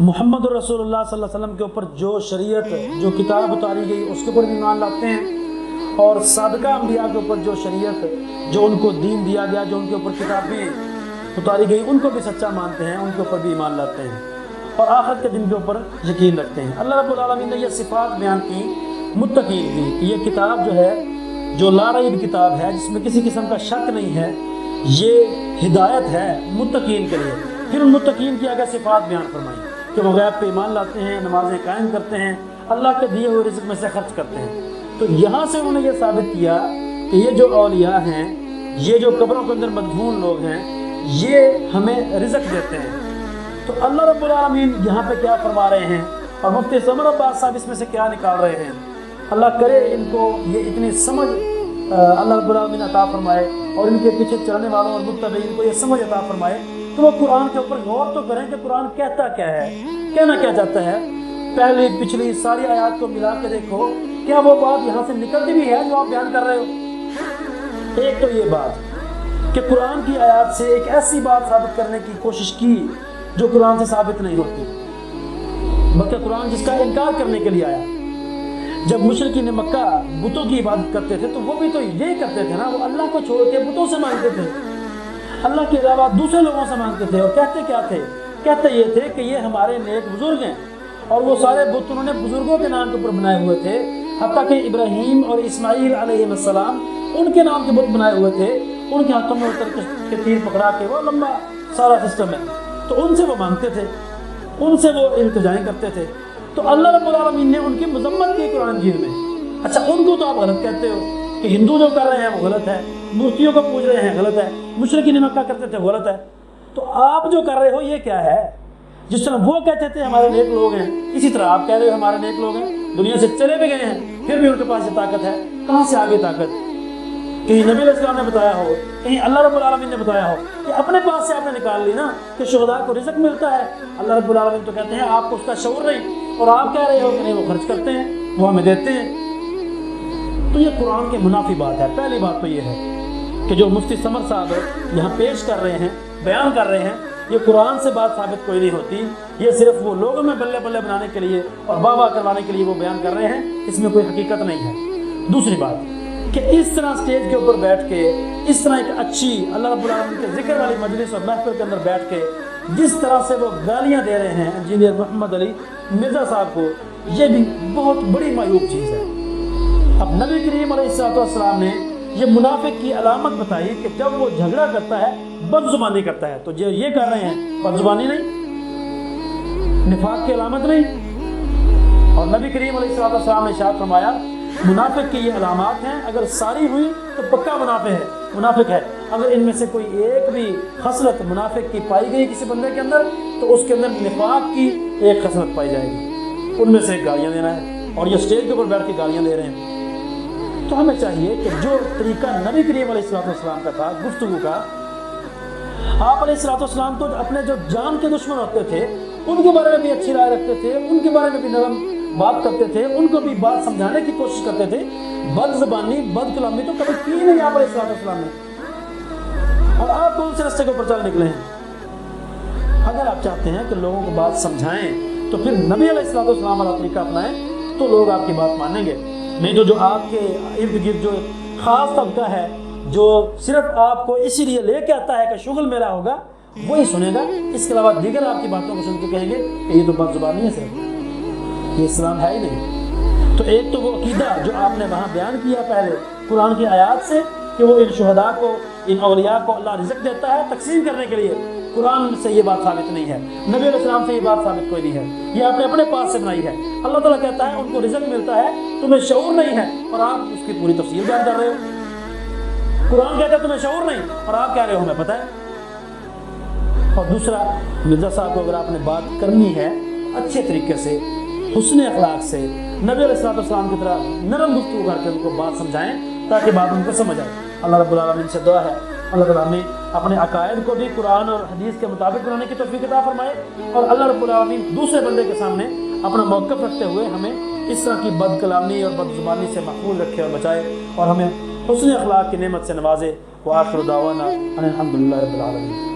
محمد رسول اللہ صلی اللہ علیہ وسلم کے اوپر جو شریعت جو کتاب اتاری گئی اس کے اوپر بھی ایمان لاتے ہیں، اور سابقہ انبیاء کے اوپر جو شریعت جو ان کو دین دیا گیا، جو ان کے اوپر کتابیں اتاری گئی، ان کو بھی سچا مانتے ہیں، ان کے اوپر بھی ایمان لاتے ہیں، اور آخرت کے دن کے اوپر یقین رکھتے ہیں۔ اللہ رب العالمین نے یہ صفات بیان کی متقین کی کہ یہ کتاب جو ہے، جو لا ریب کتاب ہے، جس میں کسی قسم کا شک نہیں ہے، یہ ہدایت ہے متقین کے لیے۔ پھر ان متقین کی آگے صفات بیان فرمائی کہ وہ غیب پہ ایمان لاتے ہیں، نمازیں قائم کرتے ہیں، اللہ کے دیے ہوئے رزق میں سے خرچ کرتے ہیں۔ تو یہاں سے انہوں نے یہ ثابت کیا کہ یہ جو اولیاء ہیں، یہ جو قبروں کے اندر مدفون لوگ ہیں، یہ ہمیں رزق دیتے ہیں۔ تو اللہ رب العالمین یہاں پہ کیا فرما رہے ہیں، اور مفتی سمر عباس صاحب اس میں سے کیا نکال رہے ہیں، اللہ کرے ان کو یہ اتنی سمجھ اللہ رب العالمین عطا فرمائے، اور ان کے پیچھے چلنے والوں اور متبعین کو یہ سمجھ عطا فرمائے، تو وہ قرآن کے اوپر غور تو کریں کہ قرآن کہتا کیا ہے، کہنا کیا چاہتا ہے۔ پہلی پچھلی ساری آیات کو ملا کے دیکھو، کیا وہ بات یہاں سے نکلتی بھی ہے جو آپ بیان کر رہے ہو؟ ایک تو یہ بات کہ قرآن کی آیات سے ایک ایسی بات ثابت کرنے کی کوشش کی جو قرآن سے ثابت نہیں ہوتی، بلکہ قرآن جس کا انکار کرنے کے لیے آیا۔ جب مشرکین مکہ بتوں کی عبادت کرتے تھے تو وہ بھی تو یہی کرتے تھے نا، وہ اللہ کو چھوڑ کے بتوں سے مانگتے تھے، اللہ کے علاوہ دوسرے لوگوں سے مانگتے تھے، اور کہتے کیا تھے؟ کہتے یہ تھے کہ یہ ہمارے نیک بزرگ ہیں، اور وہ سارے بت انہوں نے بزرگوں کے نام کے اوپر بنائے ہوئے تھے، حتیٰ کہ ابراہیم اور اسماعیل علیہ السلام ان کے نام کے بت بنائے ہوئے تھے، ان کے ہاتھوں میں اتر کے تیر پکڑا کے، وہ لمبا سارا سسٹم ہے، تو ان سے وہ مانگتے تھے، ان سے وہ التجائیں کرتے تھے۔ تو اللہ رب العالمین نے ان کی مذمت کی قرآن مجید میں۔ اچھا، ان کو تو آپ غلط کہتے ہو کہ ہندو جو کر رہے ہیں وہ غلط ہے، مورتیوں کو پوج رہے ہیں غلط ہے، مشرکین مکہ کرتے تھے غلط ہے، تو آپ جو کر رہے ہو یہ کیا ہے؟ جس طرح وہ کہتے تھے ہمارے نیک لوگ ہیں، اسی طرح آپ کہہ رہے ہو ہمارے نیک لوگ ہیں، دنیا سے چلے بھی گئے ہیں، پھر بھی ان کے پاس یہ طاقت ہے۔ کہاں سے آگے طاقت؟ کہیں نبی علیہ السلام نے بتایا ہو، کہیں اللہ رب العالمین نے بتایا ہو، کہ اپنے پاس سے آپ نے نکال لی نا کہ شہداء کو رزق ملتا ہے۔ اللہ رب العالمین تو کہتے ہیں آپ کو اس کا شعور نہیں، اور آپ کہہ رہے ہو کہ نہیں وہ خرچ کرتے ہیں، وہ ہمیں دیتے ہیں۔ تو یہ قرآن کے منافی بات ہے۔ پہلی بات تو یہ ہے کہ جو مفتی سمر صاحب یہاں پیش کر رہے ہیں، بیان کر رہے ہیں، یہ قرآن سے بات ثابت کوئی نہیں ہوتی، یہ صرف وہ لوگوں میں بلے بلے بنانے کے لیے اور واہ واہ کروانے کے لیے وہ بیان کر رہے ہیں، اس میں کوئی حقیقت نہیں ہے۔ دوسری بات کہ اس طرح اسٹیج کے اوپر بیٹھ کے، اس طرح ایک اچھی اللہ رب العالمین کے ذکر والی مجلس اور محفل کے اندر بیٹھ کے جس طرح سے وہ گالیاں دے رہے ہیں انجینئر محمد علی مرزا صاحب کو، یہ بھی بہت بڑی معیوب چیز ہے۔ اب نبی کریم علیہ السلام نے یہ منافق کی علامت بتائی کہ جب وہ جھگڑا کرتا ہے بد زبانی کرتا ہے، تو جو یہ کر رہے ہیں بد زبانی نہیں، نفاق کی علامت نہیں۔ اور نبی کریم علیہ السلام نے ارشاد فرمایا منافق کی یہ علامات ہیں، اگر ساری ہوئی تو پکا منافق ہے۔ اگر ان میں سے کوئی ایک بھی خصلت منافق کی پائی گئی کسی بندے کے اندر، تو اس کے اندر نفاق کی ایک خصلت پائی جائے گی، ان میں سے گالیاں دینا ہے، اور یہ اسٹیج کے اوپر بیٹھ کے گالیاں دے رہے ہیں۔ تو ہمیں چاہیے کہ جو طریقہ نبی کریم علیہ السلام کا تھا گفتگو کا، آپ علیہ السلام تو اپنے جو جان کے دشمن ہوتے تھے ان کے بارے میں بھی اچھی رائے رکھتے تھے، ان کے بارے میں بھی نرم بات کرتے تھے، ان کو بھی بات سمجھانے کی کوشش کرتے تھے۔ بد زبانی بد کلامی تو کبھی کی نہیں آپ علیہ السلام نے، اور آپ کون سے راستے کے اوپر چل نکلے ہیں؟ اگر آپ چاہتے ہیں کہ لوگوں کو بات سمجھائیں تو پھر نبی علیہ السلام والا طریقہ اپنائیں تو لوگ آپ کی بات مانیں گے، نہیں تو جو آپ کے ارد گرد جو خاص طبقہ ہے جو صرف آپ کو اسی لیے لے کے آتا ہے کہ شغل میرا ہوگا، وہی سنے گا، اس کے علاوہ دیگر آپ کی باتوں کو سن کے کہیں گے کہ یہ تو بد زبانی ہے، صرف یہ اسلام ہے ہی نہیں۔ تو ایک تو وہ عقیدہ جو آپ نے وہاں بیان کیا پہلے قرآن کی آیات سے کہ وہ ان شہداء کو، ان اولیاء کو اللہ رزق دیتا ہے تقسیم کرنے کے لیے، قرآن سے یہ بات ثابت نہیں ہے، نبی علیہ السلام سے یہ بات ثابت کوئی نہیں ہے، یہ آپ نے اپنے پاس سے بنائی ہے۔ اللہ تعالیٰ کہتا ہے ان کو رزق ملتا ہے، تمہیں شعور نہیں ہے، اور آپ اس کی پوری تفصیل بیان کر رہے ہو۔ قرآن کہتا ہے تمہیں شعور نہیں، اور آپ کہہ رہے ہو ہمیں پتہ ہے۔ اور دوسرا، مرزا صاحب کو اگر آپ نے بات کرنی ہے اچھے طریقے سے، حسن اخلاق سے، نبی علیہ السلام کی طرح نرم گفتگو کر کے ان کو بات سمجھائیں تاکہ بات ان کو سمجھ آئے۔ اللہ رب العالمین سے دعا ہے اللہ تعالیٰ ہمیں اپنے عقائد کو بھی قرآن اور حدیث کے مطابق بنانے کی توفیق عطا فرمائے، اور اللہ رب العالمین دوسرے بندے کے سامنے اپنا موقف رکھتے ہوئے ہمیں اس طرح کی بد کلامی اور بد زبانی سے محفوظ رکھے اور بچائے، اور ہمیں حسن اخلاق کی نعمت سے نوازے۔ وآخر دعوانا ان الحمد للہ رب العالمین۔